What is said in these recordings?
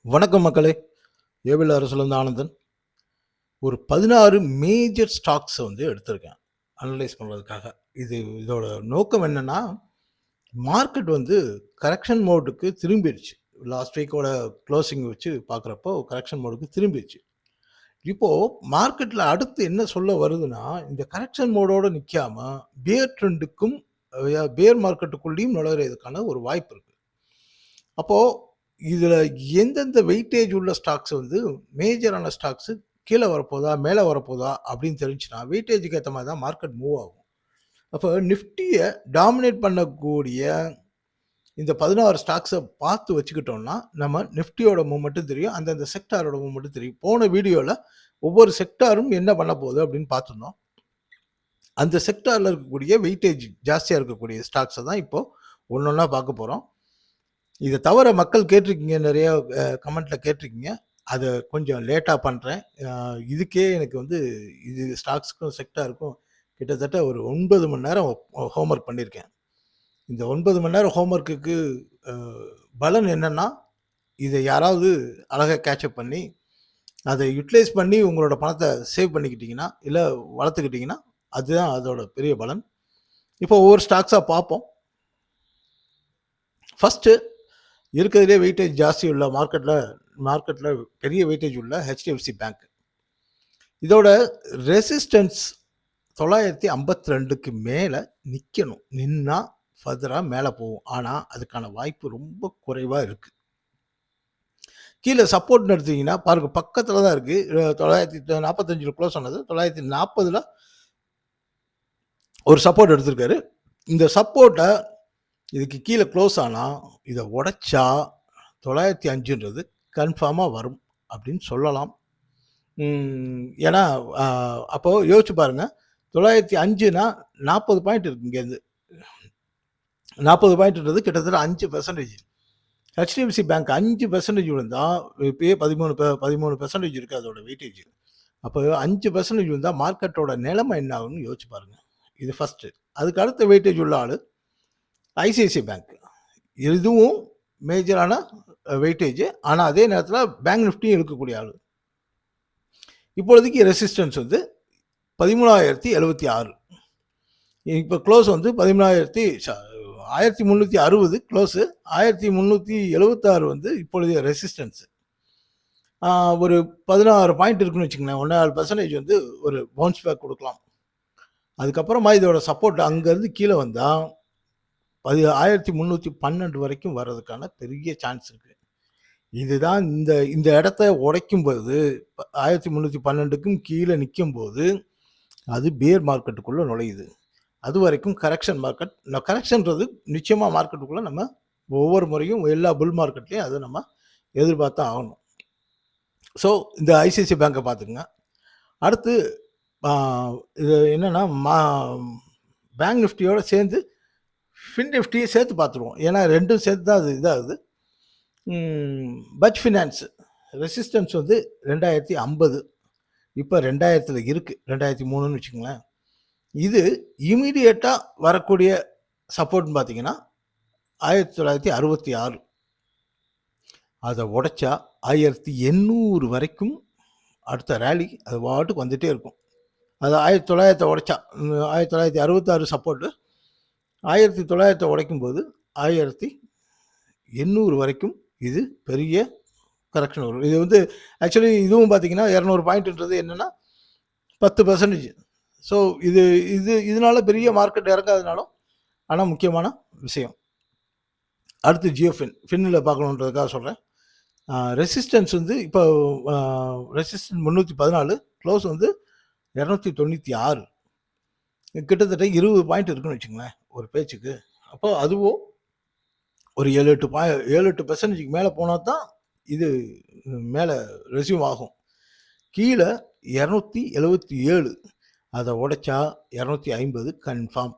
வணக்கம் மக்களே. ஏவில் அரசுலேருந்து ஆனந்தன். ஒரு 16 மேஜர் ஸ்டாக்ஸ் வந்து எடுத்திருக்கேன் அனலைஸ் பண்ணுறதுக்காக. இதோட நோக்கம் என்னன்னா, மார்க்கெட் வந்து கரெக்ஷன் மோடுக்கு திரும்பிடுச்சு. லாஸ்ட் வீக்கோட க்ளோசிங் வச்சு பார்க்குறப்போ கரெக்ஷன் மோடுக்கு திரும்பிடுச்சு. இப்போ மார்க்கெட்டில் அடுத்து என்ன சொல்ல வருதுன்னா, இந்த கரெக்ஷன் மோடோட நிற்காம பியர் ட்ரெண்டுக்கும் பியர் மார்க்கெட்டுக்குள்ளேயும் நுழையிறதுக்கான ஒரு வாய்ப்பு இருக்குது. அப்போது இதில் எந்தெந்த வெயிட்டேஜ் உள்ள ஸ்டாக்ஸ் வந்து மேஜரான ஸ்டாக்ஸு கீழே வரப்போதா மேலே வரப்போதா அப்படின்னு தெரிஞ்சுன்னா வெயிட்டேஜுக்கு ஏற்ற மாதிரி தான் மார்க்கெட் மூவ் ஆகும். அப்போ நிஃப்டியை டாமினேட் பண்ணக்கூடிய இந்த 16 ஸ்டாக்ஸை பார்த்து வச்சுக்கிட்டோம்னா நம்ம நிஃப்டியோட மூவ்மெண்ட்டும் தெரியும், அந்தந்த செக்டாரோட மூவ்மெண்ட்டும் தெரியும். போன வீடியோவில் ஒவ்வொரு செக்டாரும் என்ன பண்ண போகுது அப்படின்னு பார்த்துருந்தோம். அந்த செக்டாரில் இருக்கக்கூடிய வெயிட்டேஜ் ஜாஸ்தியாக இருக்கக்கூடிய ஸ்டாக்ஸை தான் இப்போது ஒன்று ஒன்றா பார்க்க போகிறோம். இதை தவிர மக்கள் கேட்டிருக்கீங்க, நிறைய கமெண்ட்டில் கேட்டிருக்கீங்க. அதை கொஞ்சம் லேட்டாக பண்ணுறேன். இதுக்கே எனக்கு வந்து இது ஸ்டாக்ஸுக்கும் செக்டாருக்கும் கிட்டத்தட்ட ஒரு 9 மணி நேரம் ஹோம்ஒர்க் பண்ணியிருக்கேன். இந்த 9 மணி நேரம் ஹோம்ஒர்க்குக்கு பலன் என்னென்னா, இதை யாராவது அழகாக கேட்சப் பண்ணி அதை யூட்டிலைஸ் பண்ணி உங்களோட பணத்தை சேவ் பண்ணிக்கிட்டிங்கன்னா இல்லை வளர்த்துக்கிட்டிங்கன்னா அதுதான் அதோட பெரிய பலன். இப்போ ஒவ்வொரு ஸ்டாக்ஸாக பார்ப்போம். ஃபஸ்ட்டு இருக்கிறதுலே வெயிட்டேஜ் ஜாஸ்தி உள்ள மார்க்கெட்டில் பெரிய வெயிட்டேஜ் உள்ள ஹெச்டிஎஃப்சி பேங்க். இதோட ரெசிஸ்டன்ஸ் 952க்கு மேலே நிற்கணும். நின்னா ஃபர்தராக மேலே போகும். ஆனால் அதுக்கான வாய்ப்பு ரொம்ப குறைவாக இருக்குது. கீழே சப்போர்ட்னு எடுத்தீங்கன்னா பாருங்க, பக்கத்தில் தான் இருக்குது. 945 க்ளோஸ் ஆனது. 940 ஒரு சப்போர்ட் எடுத்திருக்காரு. இந்த சப்போர்ட்டை இதுக்கு கீழே க்ளோஸ் ஆனால் இதை உடைச்சா 905ன்றது கன்ஃபார்மாக வரும் அப்படின்னு சொல்லலாம். ஏன்னா அப்போது யோசிச்சு பாருங்கள், 905னா 40 பாயிண்ட் இருக்குது. இங்கேருந்து 40 பாயிண்ட்ன்றது கிட்டத்தட்ட 5%. ஹெச்டிஎஃப்சி பேங்க் 5% விழுந்தால் இப்போயே 13% இருக்குது அதோட வெயிட்டேஜ். அப்போ 5% விழுந்தால் மார்க்கெட்டோட நிலைமை என்ன ஆகுன்னு யோசிச்சு பாருங்கள். இது ஃபஸ்ட்டு. அதுக்கு அடுத்த வெயிட்டேஜ் உள்ள ஆள் ஐசிஐசிஐ பேங்க். இதுவும் மேஜரான வெயிட்டேஜ். ஆனால் அதே நேரத்தில் பேங்க் நிஃப்டியும் இருக்கக்கூடிய ஆள். இப்பொழுதுக்கு ரெசிஸ்டன்ஸ் வந்து 13,076. இப்போ க்ளோஸ் வந்து 13,360 க்ளோஸு. 1376 வந்து இப்பொழுது ரெசிஸ்டன்ஸு. ஒரு 16 பாயிண்ட் இருக்குன்னு வச்சுக்கோங்களேன். 1.4% வந்து ஒரு பவுன்ஸ் பேக் கொடுக்கலாம். அதுக்கப்புறமா இதோட சப்போர்ட் அங்கேருந்து கீழே வந்தால் 1312 வரைக்கும் வர்றதுக்கான பெரிய சான்ஸ் இருக்குது. இதுதான் இந்த இடத்த உடைக்கும் போது 1312க்கும் கீழே நிற்கும் போது அது பியர் மார்க்கெட்டுக்குள்ளே நுழையுது. அது வரைக்கும் கரெக்ஷன் மார்க்கெட். கரெக்ஷன்றது நிச்சயமாக மார்க்கெட்டுக்குள்ளே நம்ம ஒவ்வொரு முறையும் எல்லா புல் மார்க்கெட்லேயும் அதை நம்ம எதிர்பார்த்தா ஆகணும். ஸோ இந்த ஐசிஐசிஐ பேங்கை பார்த்துக்குங்க. அடுத்து இது என்னென்னா பேங்க் நிஃப்டியோடு சேர்ந்து ஃபின் நிஃப்டியை சேர்த்து பார்த்துருவோம். ஏன்னா ரெண்டும் சேர்த்து தான் அது இதாகுது. பஜ் ஃபினான்ஸ் ரெசிஸ்டன்ஸ் வந்து 2050. இப்போ 2000 இருக்குது. 2003ன்னு வச்சுக்கோங்களேன். இது இமீடியட்டாக வரக்கூடிய சப்போர்ட்னு பார்த்தீங்கன்னா 1966. அதை உடைச்சா 1800 வரைக்கும் அடுத்த ரேலி அது பாட்டுக்கு வந்துகிட்டே இருக்கும். அது 1900 உடைச்சா 1966 சப்போர்ட்டு. 1900 உடைக்கும்போது 1800 வரைக்கும் இது பெரிய கரெக்ஷன் வரும். இது வந்து ஆக்சுவலி இதுவும் பார்த்தீங்கன்னா 200 பாயிண்ட்ன்றது என்னென்னா 10%. ஸோ இதனால பெரிய மார்க்கெட் இறங்காதனாலும் ஆனால் முக்கியமான விஷயம். அடுத்து ஜியோ ஃபின்னில் பார்க்கணுன்றதுக்காக சொல்கிறேன். ரெசிஸ்டன்ஸ் வந்து இப்போ ரெசிஸ்டன்ஸ் 314, க்ளோஸ் வந்து 296. கிட்டத்தட்ட 20 பாயிண்ட் இருக்குன்னு வச்சுங்களேன் ஒரு பேச்சுக்கு. அப்போ அதுவும் ஒரு 7-8% மேலே போனால் தான் இது மேலே ரெஸ்யூம் ஆகும். கீழே 277, அதை உடைச்சா 250 கன்ஃபார்ம்.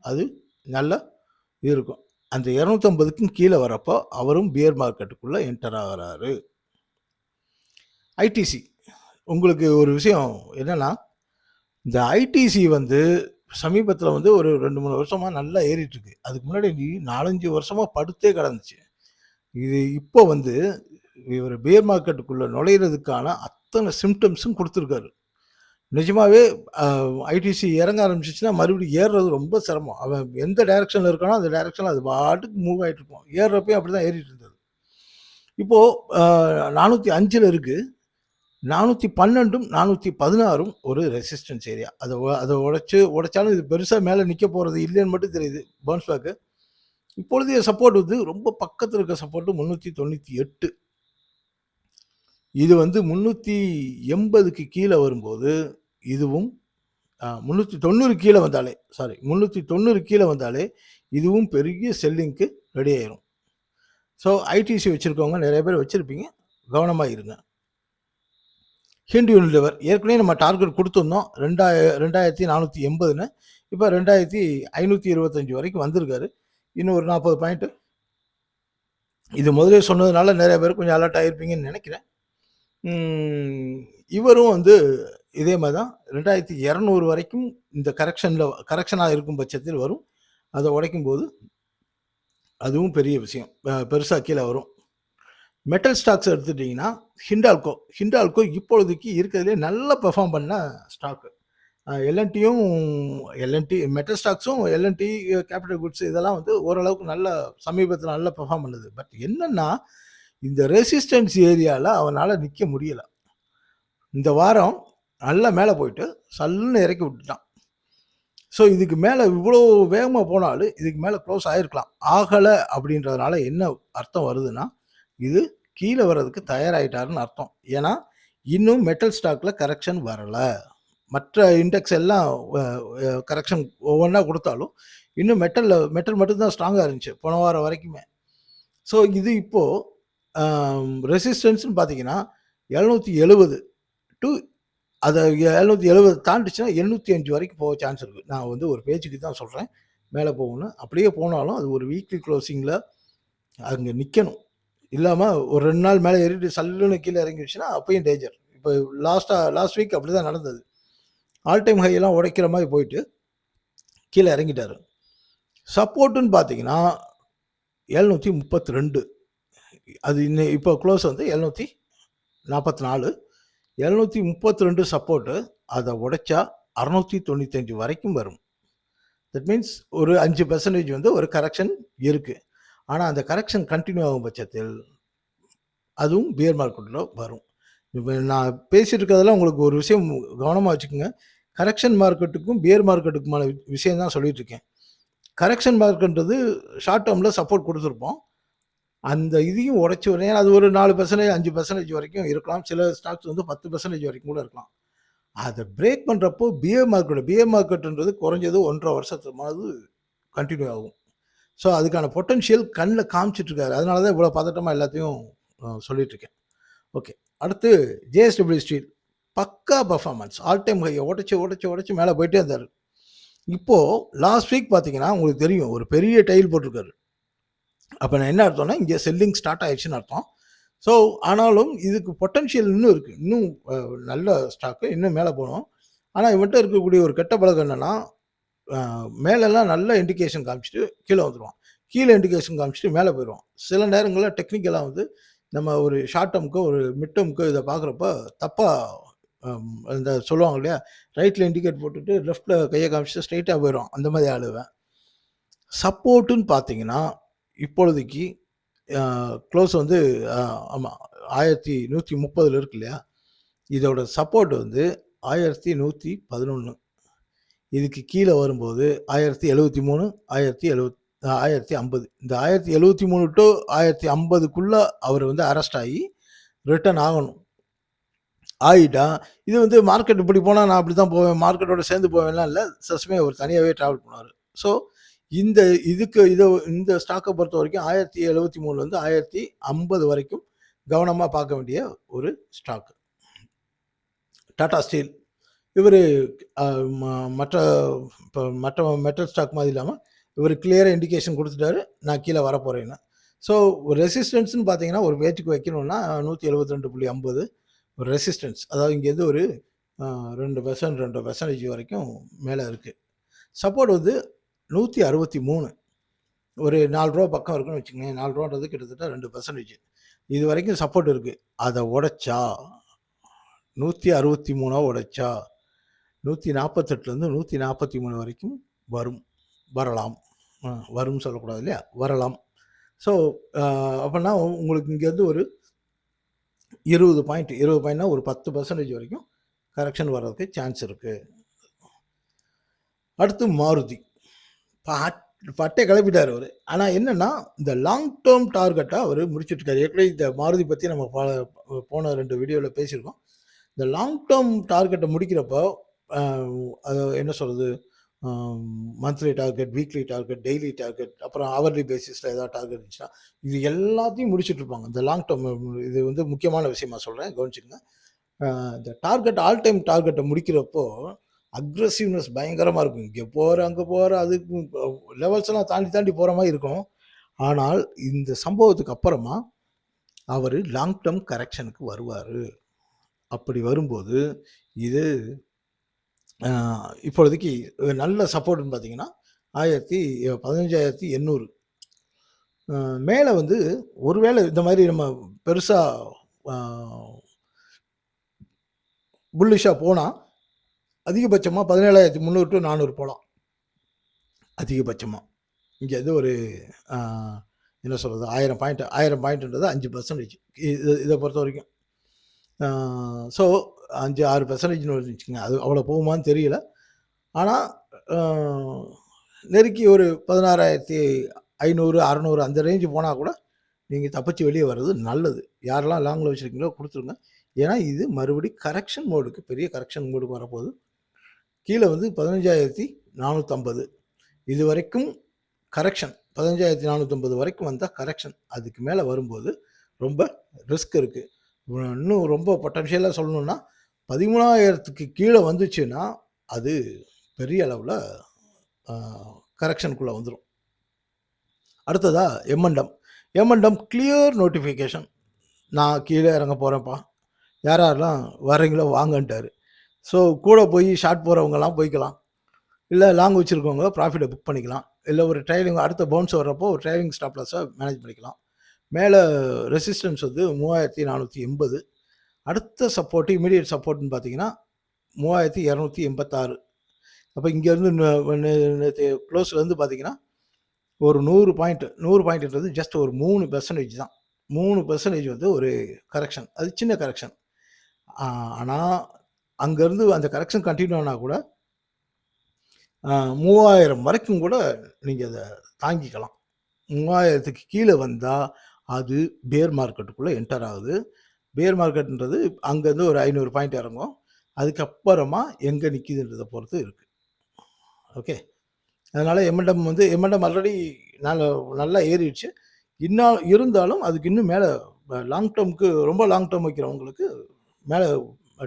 அது நல்ல இருக்கும். அந்த 250க்கும் கீழே வரப்போ அவரும் பியர் மார்க்கெட்டுக்குள்ளே என்டர் ஆகிறாரு. ஐடிசி உங்களுக்கு ஒரு விஷயம் என்னென்னா, இந்த ஐடிசி வந்து சமீபத்தில் வந்து ஒரு 2-3 வருஷமாக நல்லா ஏறிட்டுருக்கு. அதுக்கு முன்னாடி 4-5 வருஷமாக படுத்தே கிடந்துச்சு. இது இப்போ வந்து இவர் பியர் மார்க்கெட்டுக்குள்ள நுழையிறதுக்கான அத்தனை சிம்டம்ஸும் குடுத்துருக்காரு. நிஜமாவே ஐடிசி இறங்க ஆரம்பிச்சுச்சுன்னா, மறுபடியும் ஏறுறது ரொம்ப சிரமம். அவன் எந்த டைரக்ஷன்ல இருக்கானோ, அந்த டைரக்ஷன்ல அது பாட்டுக்கு மூவ் ஆயிட்டு இருக்கும். ஏறுறப்பயும் அப்படிதான் ஏறிட்டு இருந்தது. இப்போ 405ல இருக்கு. 412ம், 416ம் ஒரு ரெசிஸ்டன்ஸ் ஏரியா. அத உடைச்சாலும் இது பெருசா மேல நிக்க போறது இல்லைன்னு மட்டும் தெரியுது. Bounce back. இப்பொழுதைய சப்போர்ட் வந்து ரொம்ப பக்கத்துல இருக்க சப்போர்ட் 398. இது வந்து 380க்கு கீழ வரும்போது, இதுவும் 390 கீழ வந்தாலே 390 கீழ வந்தாலே, இதுவும் பெரிய செல்லிங்க்கு ரெடி ஆயிரும். ஸோ ஐடிசி வச்சிருக்கவங்க நெறைய பேர் வச்சிருப்பீங்க. கவனமா இருங்க. ஹிண்ட் யூனிலிவர் ஏற்கனவே நம்ம டார்கெட் குடுத்துருந்தோம். 2480ன்னு. இப்ப 2525 வரைக்கும் வந்திருக்காரு. இன்னும் ஒரு 40 பாயிண்ட். இது முதலே சொன்னதுனால நெறைய பேர் கொஞ்சம் அலர்ட் ஆயிருப்பீங்கன்னு நெனைக்கிறேன். இவரும் வந்து இதே மாரி தான் 2200 வரைக்கும் இந்த கரெக்ஷனா இருக்கும் பட்சத்தில் வரும். அத உடைக்கும்போது அதுவும் பெரிய விஷயம். பெருசா கீழ வரும். மெட்டல் ஸ்டாக்ஸ் எடுத்துட்டீங்கன்னா, ஹிண்டால்கோ இப்பொழுதைக்கு இருக்கிறதுலே நல்லா பெர்ஃபார்ம் பண்ண stock. L&T metal ஸ்டாக்ஸும் L&T, capital goods இதெல்லாம் வந்து ஓரளவுக்கு நல்ல சமீபத்தில நல்லா பெர்ஃபார்ம் பண்ணுது. பட் என்னன்னா, இந்த ரெசிஸ்டன்ஸ் ஏரியால அவனால நிக்க முடியல. இந்த வாரம் நல்லா மேல போயிட்டு சல்லுன்னு இறக்கி விட்டுட்டான். ஸோ இதுக்கு மேல இவ்வளோ வேகமா போனாலும், இதுக்கு மேல க்ளோஸ் ஆயிருக்கலாம். ஆகல அப்படின்றதுனால என்ன அர்த்தம் வருதுன்னா, இது கீழ வர்றதுக்கு தயாராயிட்டாருன்னு அர்த்தம். ஏன்னா, இன்னும் மெட்டல் ஸ்டாக்ல கரெக்ஷன் வரல. மற்ற இண்டெக்ஸ் எல்லாம் கரெக்ஷன் ஒவ்வொன்னா குடுத்தாலும், இன்னும் மெட்டல் மட்டும் தான் ஸ்ட்ராங்கா இருந்துச்சு. போன வாரம் வரைக்குமே. ஸோ இது இப்போ ரெசிஸ்டன்ஸ்ன்னு பார்த்தீங்கன்னா, 770 டூ அத 770 தாண்டுச்சுன்னா 805 வரைக்கும் போக சான்ஸ் இருக்கு. நான் வந்து ஒரு பேச்சுக்கு தான் சொல்றேன். மேல போகும்னு. அப்படியே போனாலும் அது ஒரு வீக்லி க்ளோசிங்ல அங்க நிக்கணும். இல்லாம ஒரு 2 நாள் மேல ஏறிட்டு சல்லுன்னு கீழ இறங்கிடுச்சுன்னா, அப்பயும் டேஞ்சர். இப்போ லாஸ்ட் வீக் அப்படிதான் நடந்தது. ஆல் டைம் ஹை எல்லாம் உடைக்கிற மாரி போயிட்டு, கீழ இறங்கிட்டாரு. சப்போர்ட்ன்னு பார்த்தீங்கன்னா, 732. அது இப்போ க்ளோஸ் வந்து 744. 732 சப்போர்ட். அத உடைச்சா 695 வரைக்கும் வரும். தட் மீன்ஸ் ஒரு 5% வந்து ஒரு கரெக்ஷன் இருக்கு. ஆனா அந்த கரெக்ஷன் கன்டின்யூ ஆகும் பட்சத்தில் அதுவும் பியர் மார்க்கெட்ல வரும். இப்ப நான் பேசிட்டு இருக்கிறதெல்லாம் உங்களுக்கு ஒரு விஷயம் கவனமா வச்சுக்கோங்க. கரெக்ஷன் மார்க்கெட்டுக்கும், பியர் மார்க்கெட்டுக்குமான விஷயம் தான் சொல்லிட்டு இருக்கேன். கரெக்ஷன் மார்க்கெட்ன்றது ஷார்ட் டெர்ம்ல சப்போர்ட் குடுத்திருப்போம். அந்த இதையும் உடைச்சு ஏன்னா அது ஒரு 4%, 5% வரைக்கும் இருக்கலாம். சில ஸ்டாக்ஸ் வந்து 10% வரைக்கும் கூட இருக்கலாம். அத பிரேக் பண்றப்போ பியர் மார்க்கெட்ன்றது குறைஞ்சது 1½ வருஷத்துமாவது கன்டின்யூ ஆகும். ஸோ அதுக்கான பொட்டன்ஷியல் கண்ல காமிச்சிட்டு இருக்காரு. அதனால தான் இவ்வளோ பதட்டமா எல்லாத்தையும் சொல்லிட்டு இருக்கேன். ஓகே. அடுத்து ஜேஎஸ்டபிள்யூ ஸ்டீல் பக்கா பெர்ஃபார்மன்ஸ். ஆல் டைம் ஹைய உடைச்சு மேல போயிட்டே இருந்தாரு. இப்போ லாஸ்ட் வீக் பார்த்தீங்கன்னா, உங்களுக்கு தெரியும் ஒரு பெரிய டெயில் போட்டிருக்காரு. அப்ப நான் என்ன அர்த்தம்னா, இங்க செல்லிங் ஸ்டார்ட் ஆயிடுச்சுன்னு அர்த்தம். ஸோ ஆனாலும் இதுக்கு பொட்டன்ஷியல் இன்னும் இருக்கு. இன்னும் நல்ல ஸ்டாக்கு இன்னும் மேல போணும். ஆனா இவன்ட்ட இருக்கக்கூடிய ஒரு கெட்ட பழக்கம் என்னன்னா, மேலெல்லாம் நல்ல இண்டிகேஷன் காமிச்சுட்டு கீழ வந்துருவான். கீழ இண்டிகேஷன் காமிச்சுட்டு மேல போயிருவான். சில நேரங்கள்ல டெக்னிக்கலா வந்து நம்ம ஒரு ஷார்ட் டெர்ம்க்கோ, ஒரு மிட் டெர்ம்க்கோ இத பார்க்குறப்ப தப்பா இந்த சொல்லுவாங்க இல்லையா? ரைட்ல இண்டிகேட் போட்டுட்டு லெஃப்ட்ல கைய காமிச்சுட்டு ஸ்ட்ரெய்ட்டா போயிருவான். அந்த மாரி ஆளு இவன். சப்போர்ட்ன்னு பார்த்தீங்கன்னா, இப்பொழுதைக்கு க்ளோஸ் வந்து ஆமா 1130ல இருக்கு இல்லையா? இதோட சப்போர்ட் வந்து 1111. இதுக்கு கீழ வரும்போது 1073, 1050. இந்த 1073 டூ 1050க்குள்ள அவர் வந்து அரெஸ்ட் ஆகி ரிட்டர்ன் ஆகணும். ஆயிட்டா, இது வந்து மார்க்கெட் இப்படி போனா நான் அப்படித்தான் போவேன். மார்க்கெட்டோட சேர்ந்து போவேன்லாம் இல்ல. சஸ்மே அவர் தனியாவே டிராவல் பண்ணுவாரு. ஸோ இந்த இந்த ஸ்டாக்க பொறுத்தவரைக்கும் 1073லேருந்து 1050 வரைக்கும் கவனமா பார்க்க வேண்டிய ஒரு ஸ்டாக். டாடா ஸ்டீல் இவரு மற்ற மெட்டல் ஸ்டாக் மாதிரி இல்லாம இவரு கிளியரா இண்டிகேஷன் குடுத்துட்டாரு. நான் கீழ வரப்போறேன்னு. ஸோ ரெசிஸ்டன்ஸ்ன்னு பார்த்தீங்கன்னா, ஒரு பேச்சுக்கு வைக்கணும்னா 172.50 ஒரு ரெசிஸ்டன்ஸ். அதாவது இங்கேருந்து ஒரு 2% 2% வரைக்கும் மேல இருக்கு. சப்போர்ட் வந்து 163. ஒரு ரூ. 4 பக்கம் இருக்குன்னு வச்சுக்கங்களேன். ரூ. 4ன்றது கிட்டத்தட்ட 2%. இது வரைக்கும் சப்போர்ட் இருக்குது. அதை உடைச்சா 163 உடைச்சா 148லேருந்து 143 வரைக்கும் வரலாம். வரும்னு சொல்லக்கூடாது இல்லையா, வரலாம். ஸோ அப்படின்னா உங்களுக்கு இங்கேருந்து ஒரு 20 பாயிண்ட்னா ஒரு 10% வரைக்கும் கரெக்ஷன் வர்றதுக்கு சான்ஸ் இருக்குது. அடுத்து மாருதி. பட்டை கிளப்பிட்டார் அவர். ஆனால் என்னென்னா இந்த லாங் டேர்ம் டார்கெட்டை அவர் முடிச்சுட்ருக்காரு. ஏற்கனவே இந்த மாருதி பற்றி நம்ம போன 2 வீடியோவில் பேசியிருக்கோம். இந்த லாங் டேர்ம் டார்கெட்டை முடிக்கிறப்போ அது என்ன சொல்கிறது, monthly target, weekly target, daily target, அப்புறம் ஹவர்லி பேசிஸில் ஏதாவது டார்கெட் இருந்துச்சுன்னா இது எல்லாத்தையும் முடிச்சுட்ருப்பாங்க. இந்த லாங் டேர்ம் இது வந்து முக்கியமான விஷயமா சொல்கிறேன், கவனிச்சுங்க. இந்த டார்கெட் ஆல் டைம் டார்கெட்டை முடிக்கிறப்போ அக்ரெசிவ்னஸ் பயங்கரமாக இருக்கும். இங்கே போகிற அங்கே போகிற அதுக்கு லெவல்ஸ்லாம் தாண்டி போகிற மாதிரி இருக்கும். ஆனால் இந்த சம்பவத்துக்கு அப்புறமா அவர் லாங் டேர்ம் கரெக்ஷனுக்கு வருவார். அப்படி வரும்போது இது இப்பொழுதைக்கு நல்ல சப்போர்ட்னு பார்த்தீங்கன்னா 15,800 மேலே வந்து ஒருவேளை இந்த மாதிரி நம்ம பெருசாக புல்லிஷாக போனால் அதிகபட்சமாக 17,300 to 400 போகலாம். அதிகபட்சமாக இங்கே இது ஒரு என்ன சொல்கிறது, 1000 பாயிண்ட்ன்றது 5% இதை பொறுத்த வரைக்கும். ஸோ 5-6% வச்சுக்கோங்க. அது அவ்வளோ போகுமான்னு தெரியல. ஆனால் நெருக்கி ஒரு 16,500 600 அந்த ரேஞ்சு போனால் கூட நீங்கள் தப்பிச்சு வெளியே வர்றது நல்லது. யாரெல்லாம் லாங்கில் வச்சுருக்கீங்களோ கொடுத்துருங்க. ஏன்னா இது மறுபடி கரெக்ஷன் மோடுக்கு, பெரிய கரெக்ஷன் மோடுக்கு வரப்போகுது. கீழே வந்து 15,450 இது வரைக்கும் கரெக்ஷன். 15,450 வரைக்கும் வந்தால் கரெக்ஷன். அதுக்கு மேலே வரும்போது ரொம்ப ரிஸ்க் இருக்குது. இன்னும் ரொம்ப பொட்டன்ஷியலாக சொல்லணுன்னா 13,000க்கு கீழே வந்துச்சுன்னா அது பெரிய அளவில் கரெக்ஷனுக்குள்ளே வந்துடும். அடுத்ததா எம்என்டம் கிளியர் நோட்டிஃபிகேஷன், நான் கீழே இறங்க போகிறேன்ப்பா, யாரெல்லாம் வர்றீங்களோ வாங்கன்ட்டார். ஸோ கூட போய் ஷார்ட் போகிறவங்கலாம் போய்க்கலாம், இல்லை லாங் வச்சுருக்கவங்க ப்ராஃபிட்டை புக் பண்ணிக்கலாம், இல்லை ஒரு ட்ரைலிங் அடுத்த பவுன்ஸ் வர்றப்போ ஒரு ட்ரைலிங் ஸ்டாப் லாஸை மேனேஜ் பண்ணிக்கலாம். மேலே ரெசிஸ்டன்ஸ் வந்து 3,480. அடுத்த சப்போர்ட், இமீடியட் சப்போர்ட்னு பார்த்தீங்கன்னா 3,286. அப்போ இங்கேருந்து நேற்று க்ளோஸ்லேருந்து பார்த்தீங்கன்னா ஒரு 100 பாயிண்ட்ன்றது ஜஸ்ட் ஒரு 3% தான். 3% வந்து ஒரு கரெக்ஷன், அது சின்ன கரெக்ஷன். ஆனால் அங்கேருந்து அந்த கரெக்ஷன் கண்டினியூ ஆனால் கூட 3,000 வரைக்கும் கூட நீங்கள் அதை தாங்கிக்கலாம். 3,000க்கு கீழே வந்தால் அது பேர் மார்க்கெட்டுக்குள்ளே என்டர் ஆகுது. பேர் மார்க்கெட்டுன்றது அங்கேருந்து ஒரு 500 பாயிண்ட் இறங்கும். அதுக்கப்புறமா எங்கே நிற்கிதுன்றதை பொறுத்து இருக்குது. ஓகே, அதனால் எம்என்டம் ஆல்ரெடி நல்லா ஏறிடுச்சு. இருந்தாலும் அதுக்கு இன்னும் மேலே லாங் டேர்முக்கு, ரொம்ப லாங் டேர்ம் வைக்கிறவங்களுக்கு மேலே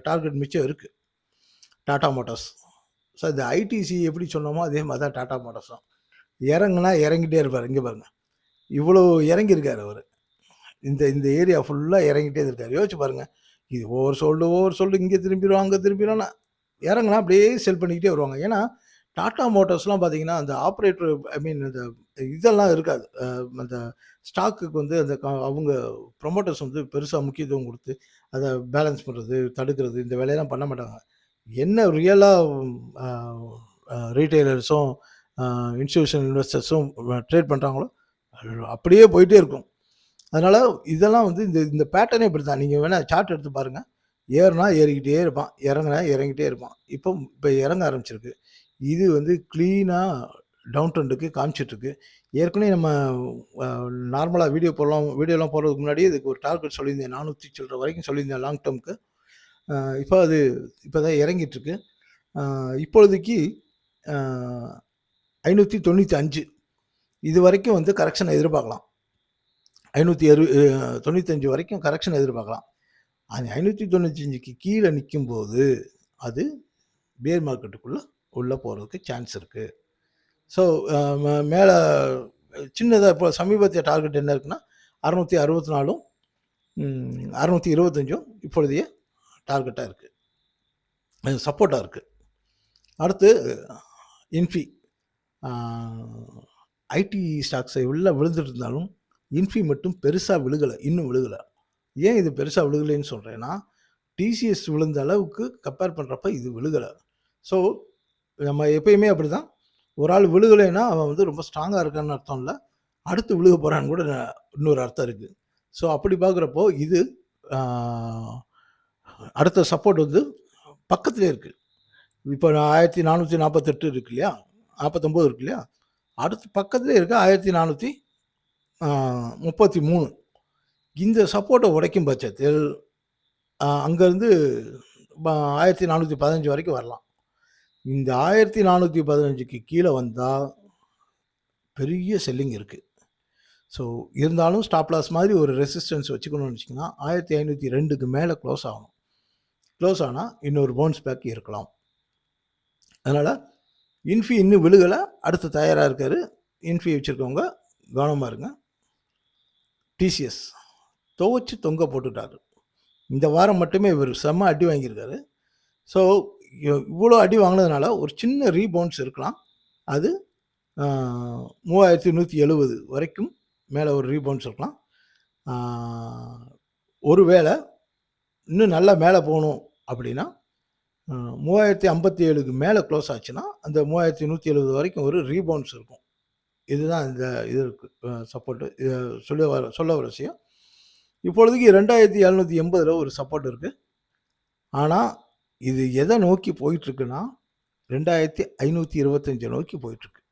டார்கெட் மிச்சம் இருக்குது. டாடா மோட்டார்ஸ். ஸோ இந்த ஐடிசி எப்படி சொன்னோமோ அதே மாதிரி தான் டாடா மோட்டார்ஸ் தான். இறங்குனா இறங்கிட்டே இருப்பார். இங்கே பாருங்கள், இவ்வளோ இறங்கியிருக்கார் அவர். இந்த ஏரியா ஃபுல்லாக இறங்கிட்டே இருக்கார். யோசிச்சு பாருங்கள், இது ஒவ்வொரு சொல்டு இங்கே திரும்பிடுவோம் அங்கே திரும்பிடுவோம்னா இறங்குனா அப்படியே செல் பண்ணிக்கிட்டே வருவாங்க. ஏன்னா டாடா மோட்டார்ஸ்லாம் பார்த்தீங்கன்னா அந்த ஆப்ரேட்டர், இந்த இதெல்லாம் இருக்காது. அந்த ஸ்டாக்குக்கு வந்து அந்த அவங்க ப்ரொமோட்டர்ஸ் வந்து பெருசாக முக்கியத்துவம் கொடுத்து அதை பேலன்ஸ் பண்ணுறது, தடுக்கிறது, இந்த வேலையெல்லாம் பண்ண மாட்டாங்க. என்ன ரியலாக ரீட்டைலர்ஸும் இன்ஸ்டிடியூஷனல் இன்வெஸ்டர்ஸும் ட்ரேட் பண்ணுறாங்களோ அப்படியே போயிட்டே இருக்கும். அதனால் இதெல்லாம் வந்து இந்த பேட்டர்னே இப்படி தான். நீங்கள் வேணால் சார்ட் எடுத்து பாருங்கள். ஏறுனா ஏறிக்கிட்டே இருப்பான், இறங்குனா இறங்கிட்டே இருப்பான். இப்போ இறங்க ஆரம்பிச்சிருக்கு. இது வந்து க்ளீனாக டவுன் ட்ரெண்டுக்கு காமிச்சிட்ருக்கு. ஏற்கனவே நம்ம நார்மலாக வீடியோலாம் போடுறதுக்கு முன்னாடி இதுக்கு ஒரு டார்கெட் சொல்லியிருந்தேன், 400 சில்லற வரைக்கும் சொல்லியிருந்தேன் லாங் டேர்முக்கு. இப்போ தான் இறங்கிட்டுருக்கு. இப்பொழுதைக்கு 595 இது வரைக்கும் வந்து கரெக்ஷனை எதிர்பார்க்கலாம். 595 வரைக்கும் கரெக்ஷன் எதிர்பார்க்கலாம். அது 595க்கு கீழே நிற்கும்போது அது பேர் மார்க்கெட்டுக்குள்ளே உள்ளே போகிறதுக்கு சான்ஸ் இருக்குது. ஸோ மேலே சின்னதாக இப்போ சமீபத்திய டார்கெட் என்ன இருக்குன்னா 664ம் 625ம் இப்பொழுதைய டார்கெட்டாக இருக்குது, சப்போர்ட்டாக இருக்குது. அடுத்து இன்ஃபி ஐடி ஸ்டாக்ஸை உள்ளே விழுந்துட்டு இருந்தாலும் இன்ஃபி மட்டும் பெருசா விழுகல. இன்னும் விழுகல. ஏன் இது பெருசா விழுகலைன்னு சொல்றேன்னா, டிசிஎஸ் விழுந்த அளவுக்கு கம்பேர் பண்றப்ப இது விழுகல. ஸோ, நம்ம எப்பயுமே அப்படிதான். ஒரு ஆள் விழுகலைன்னா, அவன் வந்து ரொம்ப ஸ்ட்ராங்கா இருக்கான்னு அர்த்தம் இல்ல. அடுத்து விழுக போறான்னு கூட இன்னொரு அர்த்தம் இருக்கு. ஸோ, அப்படி பார்க்குறப்போ இது ஆ அடுத்த சப்போர்ட் வந்து பக்கத்திலே இருக்கு. இப்போ 1448 இருக்கு இல்லையா? 49 இருக்கு இல்லையா? அடுத்து பக்கத்திலே இருக்கு 1433. இந்த சப்போர்ட்ட உடைக்கும் பட்சத்தில் அங்கருந்து 1415 வரைக்கும் வரலாம். இந்த 1415க்கு கீழ வந்தா பெரிய செல்லிங் இருக்கு. ஸோ, இருந்தாலும் ஸ்டாப் லாஸ் மாதிரி ஒரு ரெசிஸ்டன்ஸ் வச்சுக்கணும்னு வச்சிங்கன்னா, 1502க்கு மேல க்ளோஸ் ஆகணும். க்ளோஸ் ஆனா இன்னொரு பவுன்ஸ் பேக் இருக்கலாம். அதனால இன்ஃபி இன்னும் விழுகல. அடுத்து தயாரா இருக்காரு. இன்ஃபி வச்சிருக்கவங்க கவனமா இருங்க. டிசிஎஸ் துவச்சு தொங்க போட்டுட்டாரு. இந்த வாரம் மட்டுமே இவர் செம்ம அடி வாங்கியிருக்காரு. ஸோ, இவ்வளோ அடி வாங்கினதுனால ஒரு சின்ன ரீபவுன்ஸ் இருக்கலாம். அது 3170 வரைக்கும் மேலே ஒரு ரீபவுன்ஸ் இருக்கலாம். ஒருவேளை இன்னும் நல்லா மேலே போகணும் அப்படின்னா 3057க்கு மேலே க்ளோஸ் ஆச்சுன்னா அந்த 3170 வரைக்கும் ஒரு ரீபவுன்ஸ் இருக்கும். இதுதான் இந்த இது இருக்கு சப்போர்ட்டு. சொல்ல வர விஷயம். இப்பொழுதுக்கு 2780ல் ஒரு சப்போர்ட் இருக்குது. ஆனால் இது எதை நோக்கி போயிட்டுருக்குன்னா 2525 நோக்கி போயிட்டுருக்கு.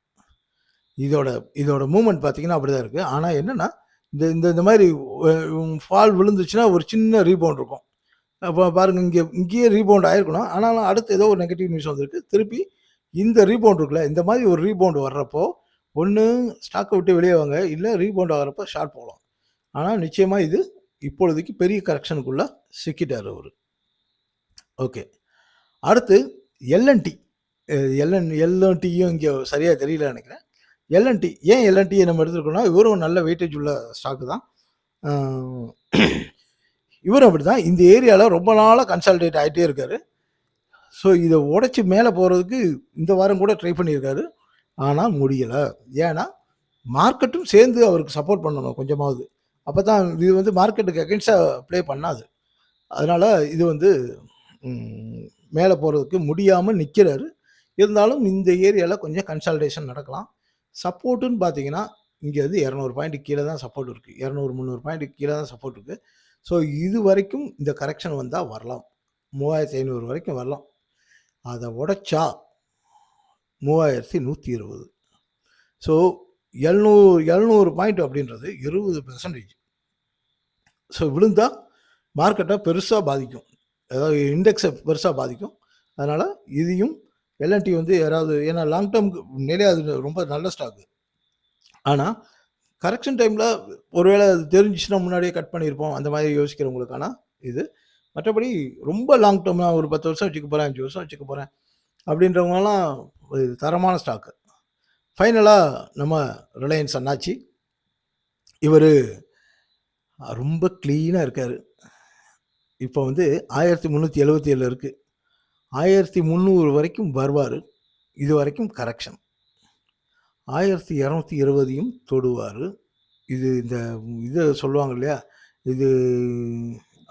இதோட மூமெண்ட் பார்த்தீங்கன்னா அப்படி தான் இருக்குது. ஆனால் என்னென்னா இந்த மாதிரி ஃபால் விழுந்துச்சுன்னா ஒரு சின்ன ரீபவுண்ட் இருக்கும். அப்போ பாருங்கள், இங்கேயே ரீபவுண்ட் ஆகிருக்கணும். ஆனாலும் அடுத்து ஏதோ ஒரு நெகட்டிவ் நியூஸ் வந்திருக்கு. திருப்பி இந்த ரீபவுண்ட் இருக்குல்ல, இந்த மாதிரி ஒரு ரீபவுண்ட் வர்றப்போ ஒன்று ஸ்டாக்கை விட்டு வெளியே வாங்க, இல்லை ரீபவுண்ட் ஆகிறப்போ ஷார்ட் போகலாம். ஆனால் நிச்சயமாக இது இப்பொழுதுக்கு பெரிய கரெக்ஷனுக்குள்ளே சிக்கிட்டார் அவர். ஓகே, அடுத்து எல்என்டி. எல்என்டியும் இங்கே சரியாக தெரியல நினைக்கிறேன். எல்என்டி ஏன் எல்என்டியை நம்ம எடுத்துருக்கோம்னா, இவரும் நல்ல வெயிட்டேஜ் உள்ள ஸ்டாக்கு தான். இவரும் அப்படி தான் இந்த ஏரியாவில் ரொம்ப நாளாக கன்சால்டேட் ஆகிட்டே இருக்கார். ஸோ, இதை உடைச்சி மேலே போகிறதுக்கு இந்த வாரம் கூட ட்ரை பண்ணியிருக்காரு. ஆனால் முடியலை. ஏன்னா மார்க்கெட்டும் சேர்ந்து அவருக்கு சப்போர்ட் பண்ணணும் கொஞ்சமாவது. அப்போ தான் இது வந்து மார்க்கெட்டுக்கு அகென்ஸ்டாக ப்ளே பண்ணாது. அதனால் இது வந்து மேலே போகிறதுக்கு முடியாமல் நிற்கிறாரு. இருந்தாலும் இந்த ஏரியாவில் கொஞ்சம் கன்சால்டேஷன் நடக்கலாம். சப்போர்ட்டுன்னு பார்த்தீங்கன்னா இங்கே வந்து 200 பாயிண்ட் கீழே தான் சப்போர்ட் இருக்குது. 200-300 பாயிண்ட் கீழே தான் சப்போர்ட் இருக்குது. ஸோ, இது வரைக்கும் இந்த கரெக்ஷன் வந்தால் வரலாம். 3500 வரைக்கும் வரலாம். அதை உடைச்சா 3120. ஸோ, 700 பாயிண்ட் அப்படின்றது 20%. ஸோ, விழுந்தால் மார்க்கெட்டை பெருசாக பாதிக்கும். அதாவது இண்டெக்ஸை பெருசாக பாதிக்கும். அதனால் இதையும் எல்என்டி வந்து யாராவது, ஏன்னா லாங் டேர்முக்கு உண்மையிலே அது ரொம்ப நல்ல ஸ்டாக்கு. ஆனால் கரெக்ஷன் டைமில் ஒருவேளை அது தெரிஞ்சிச்சுன்னா முன்னாடியே கட் பண்ணியிருப்போம் அந்த மாதிரி யோசிக்கிறவங்களுக்கான இது. மற்றபடி ரொம்ப லாங் டேர்ம், நான் ஒரு 10 வருஷம் வச்சுக்க போகிறேன், 5 வருஷம் வச்சுக்க போகிறேன் அப்படின்றவங்கலாம் இது தரமான ஸ்டாக்கு. ஃபைனலாக நம்ம ரிலையன்ஸ் அண்ணாச்சி. இவர் ரொம்ப க்ளீனாக இருக்கார். இப்போ வந்து 1377 இருக்குது. 1300 வரைக்கும் வருவார். இது வரைக்கும் கரெக்ஷன். 1220 தொடுவார். இந்த இதை சொல்லுவாங்க இல்லையா, இது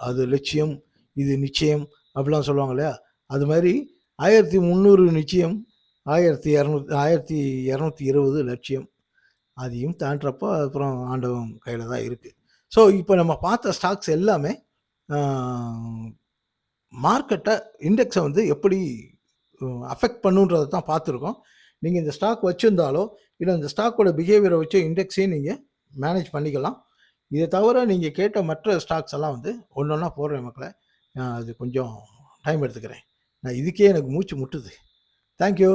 அது லட்சியம், இது நிச்சயம் அப்படிலாம் சொல்லுவாங்க இல்லையா, அது மாதிரி 1300 நிச்சயம், 1220 லட்சியம். அதையும் தாண்டுறப்போ அப்புறம் ஆண்டவன் கையில் தான் இருக்குது. ஸோ, இப்போ நம்ம பார்த்த ஸ்டாக்ஸ் எல்லாமே மார்க்கெட்டை, இண்டெக்ஸை வந்து எப்படி அஃபெக்ட் பண்ணுன்றதை தான் பார்த்துருக்கோம். நீங்கள் இந்த ஸ்டாக் வச்சுருந்தாலோ இல்லை இந்த ஸ்டாக்கோட பிஹேவியரை வச்சு இண்டெக்ஸையும் நீங்கள் மேனேஜ் பண்ணிக்கலாம். இதை தவிர நீங்கள் கேட்ட மற்ற ஸ்டாக்ஸ் எல்லாம் வந்து ஒன்று ஒன்றா போடுறேன் மக்களை. அது கொஞ்சம் டைம் எடுத்துக்கிறேன். நான் இதுக்கே எனக்கு மூச்சு முட்டுது. தேங்க்யூ.